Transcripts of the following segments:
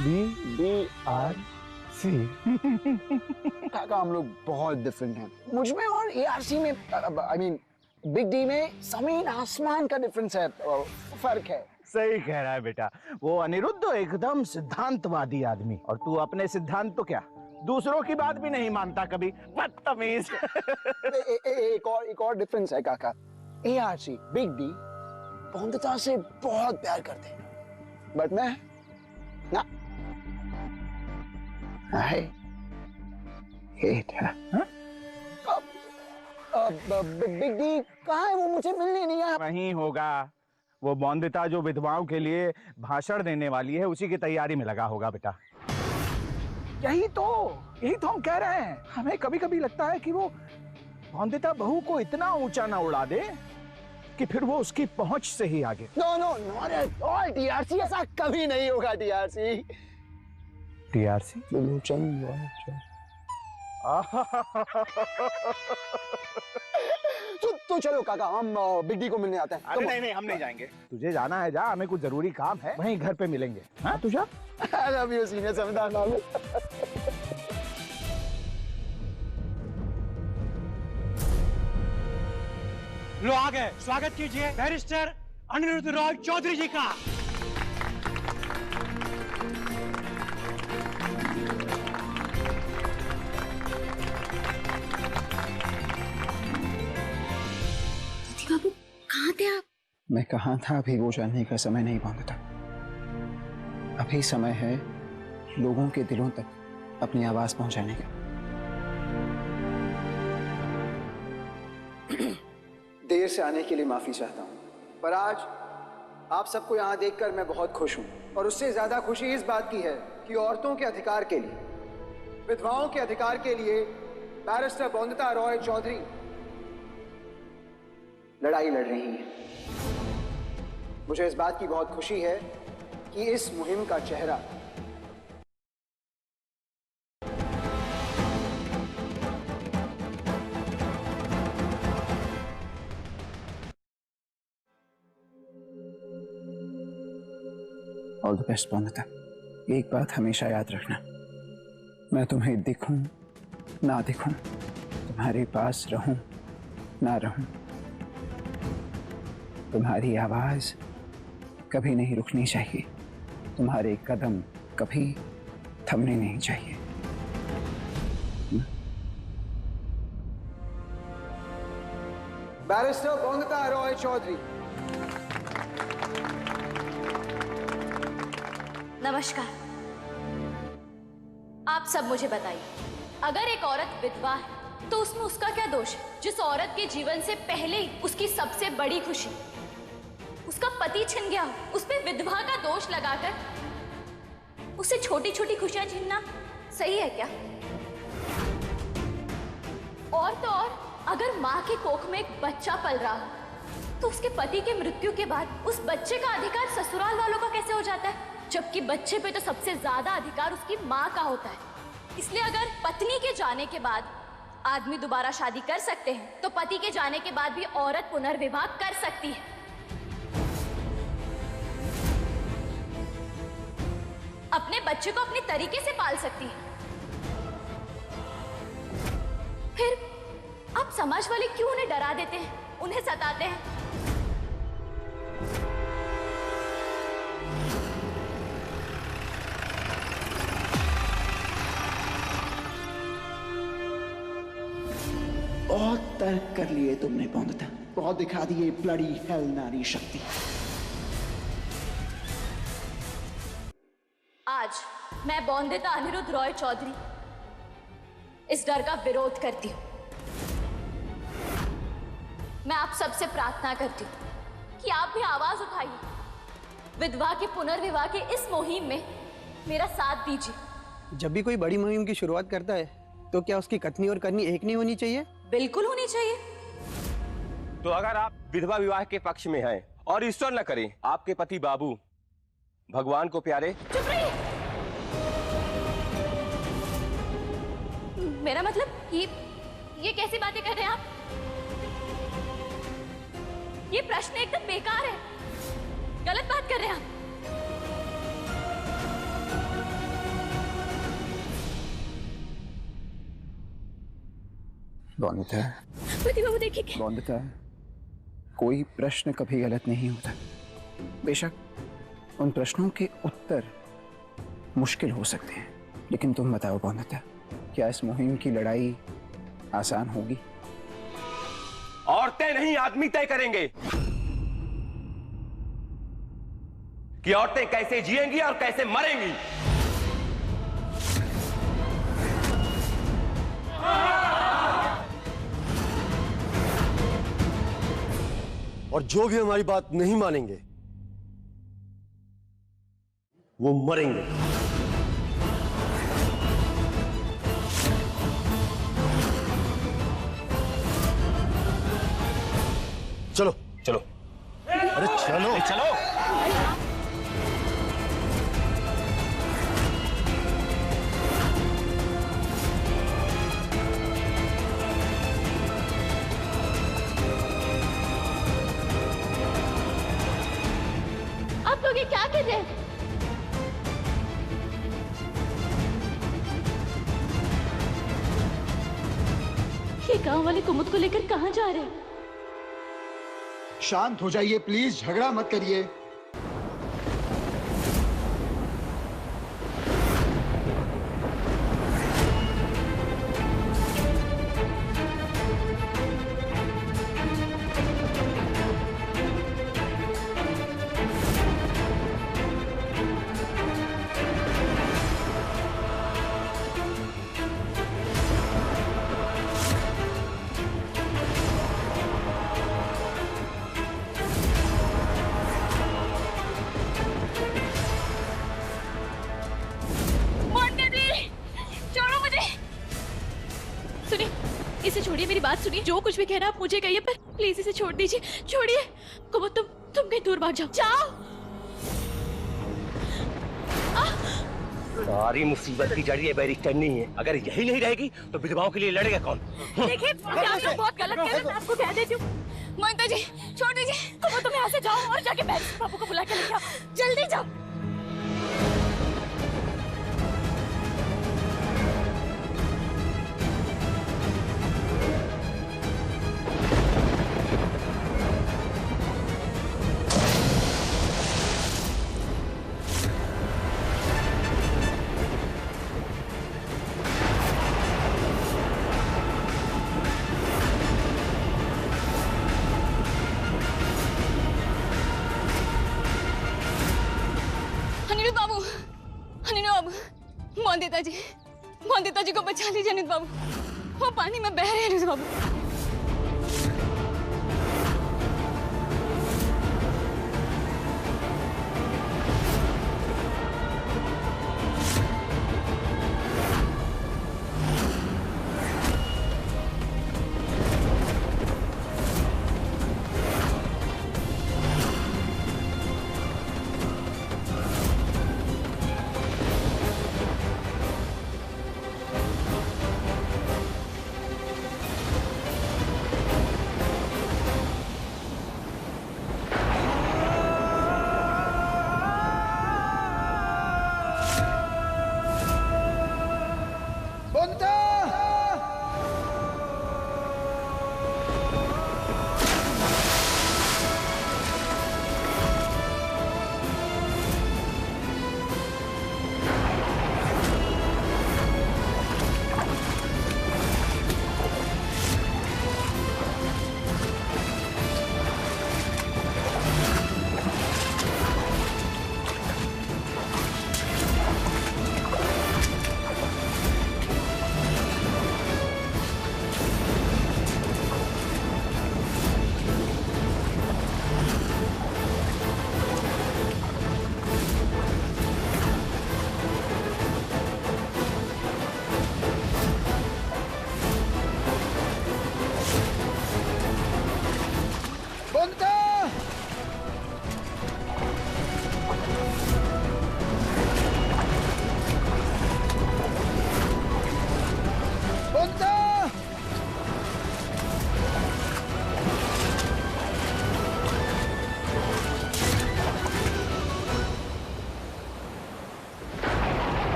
BRC। काका हम लोग बहुत डिफरेंट हैं। मुझ में और ARC में, आई मीन बिग डी में जमीन आसमान का डिफरेंस है, फर्क है। सही कह रहा है बेटा। वो अनिरुद्ध एकदम सिद्धांतवादी आदमी, और तू अपने सिद्धांत तो क्या दूसरों की बात भी नहीं मानता कभी, बदतमीज। एक और डिफरेंस है काका। ARC बिग डी बॉन्दिता से बहुत प्यार करते हैं, बट मैं ना, I hate her। Big D कहाँ है? वो मुझे मिलने नहीं आया। वहीं होगा। वो बॉन्दिता जो विधवाओं के लिए भाषण देने वाली है, उसी की तैयारी में लगा होगा बेटा। यही तो हम कह रहे हैं। हमें कभी कभी लगता है कि वो बॉन्दिता बहू को इतना ऊंचा ना उड़ा दे कि फिर वो उसकी पहुंच से ही आगे। No no not at all TRC, ऐसा कभी नहीं होगा TRC। तो चलो काका, हम बिग डी को मिलने आते हैं। अरे नहीं, हम नहीं जाएंगे। तुझे जाना है जा, हमें कुछ जरूरी काम है, वहीं घर पे मिलेंगे। हाँ तू जा। I love you, सीनियर समझदार बाबू। लो आ गए, स्वागत कीजिए बैरिस्टर अनिरुद्ध रॉय चौधरी जी का। बाबू कहाँ थे आप? मैं कहाँ था अभी वो जानने का समय नहीं बॉन्दिता। अभी समय है लोगों के दिलों तक अपनी आवाज पहुंचाने का। देर से आने के लिए माफी चाहता हूं, पर आज आप सबको यहां देखकर मैं बहुत खुश हूं, और उससे ज्यादा खुशी इस बात की है कि औरतों के अधिकार के लिए, विधवाओं के अधिकार के लिए बैरिस्टर बॉन्दिता रॉय चौधरी लड़ाई लड़ रही है। मुझे इस बात की बहुत खुशी है कि इस मुहिम का चेहरा ऑल द बेस्ट बॉन्दिता। एक बात हमेशा याद रखना, मैं तुम्हें दिखूं ना दिखूं, तुम्हारे पास रहूं ना रहूं, तुम्हारी आवाज कभी नहीं रुकनी चाहिए, तुम्हारे कदम कभी थमने नहीं चाहिए। बैरिस्टर बॉन्दिता रॉय चौधरी। नमस्कार। आप सब मुझे बताइए, अगर एक औरत विधवा है तो उसमें उसका क्या दोष है? जिस औरत के जीवन से पहले ही उसकी सबसे बड़ी खुशी उसका पति छिन गया, उस पे विधवा का दोष लगाकर उसे छोटी छोटी खुशियां छीनना सही है क्या? और तो और, अगर माँ के कोख में एक बच्चा पल रहा हो तो उसके पति के मृत्यु के बाद उस बच्चे का अधिकार ससुराल वालों का कैसे हो जाता है, जबकि बच्चे पे तो सबसे ज्यादा अधिकार उसकी माँ का होता है। इसलिए अगर पत्नी के जाने के बाद आदमी दोबारा शादी कर सकते हैं, तो पति के जाने के बाद भी औरत पुनर्विवाह कर सकती है। अपने बच्चे को अपने तरीके से पाल सकती है। फिर आप समाज वाले क्यों उन्हें डरा देते हैं, उन्हें सताते हैं? बहुत तर्क कर लिए तुमने बॉन्दिता, बहुत दिखा दिए ब्लडी हेल नारी शक्ति। आज मैं बॉन्दिता अनिरुद्ध रॉय चौधरी इस डर का विरोध करती हूँ। मैं आप सबसे प्रार्थना करती हूँ कि आप भी आवाज उठाइए, विधवा के पुनर्विवाह के इस मुहिम में मेरा साथ दीजिए। जब भी कोई बड़ी मुहिम की शुरुआत करता है तो क्या उसकी कथनी और करनी एक नहीं होनी चाहिए? बिल्कुल होनी चाहिए। तो अगर आप विधवा विवाह के पक्ष में हैं और ईश्वर न करे आपके पति बाबू भगवान को प्यारे। चुप रहिए। मेरा मतलब ये कैसी बातें कर रहे हैं आप? ये प्रश्न एकदम बेकार है, गलत बात कर रहे हैं आप। बॉन्दिता, पति बाबू देखिए क्या? बॉन्दिता, कोई प्रश्न कभी गलत नहीं होता। बेशक उन प्रश्नों के उत्तर मुश्किल हो सकते हैं, लेकिन तुम बताओ बॉन्दिता, क्या इस मुहिम की लड़ाई आसान होगी? औरतें नहीं आदमी तय करेंगे कि औरतें कैसे जिएंगी और कैसे मरेंगी। और जो भी हमारी बात नहीं मानेंगे वो मरेंगे। चलो चलो अरे चलो चलो। आप लोग ये क्या कर रहे हैं? ये गांव वाले कुमुद को लेकर कहाँ जा रहे हैं? शांत हो जाइए प्लीज, झगड़ा मत करिए। इसे छोड़िए, मेरी बात सुनिए। जो कुछ भी कहना आप मुझे कहिए, पर प्लीज इसे छोड़ दीजिए। छोड़िए कुमुद, तुम कहीं दूर भाग जाओ। जाओ। सारी मुसीबत की जड़ ये बैरिस्टर नहीं है। अगर यही नहीं रहेगी तो विधवाओं के लिए लड़ेगा कौन? देखिए आप लोग बहुत गलत कह रहे हैं, मैं आपको कह देती हूँ। मोहिता जी छोड़ दीजिए, तुम यहाँ से जाओ और जाके बैरिस्टर बाबू को बुला के लेके आओ। जल्दी जाओ। मोंदिता जी को बचा लीजिए अनित बाबू, वो पानी में बह रहे हैं अनित बाबू।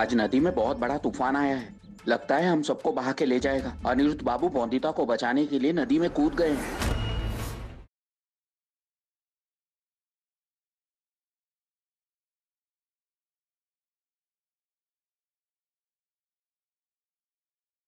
आज नदी में बहुत बड़ा तूफान आया है। लगता है हम सबको बहा के ले जाएगा। अनिरुद्ध बाबू बौंदिता को बचाने के लिए नदी में कूद गए हैं।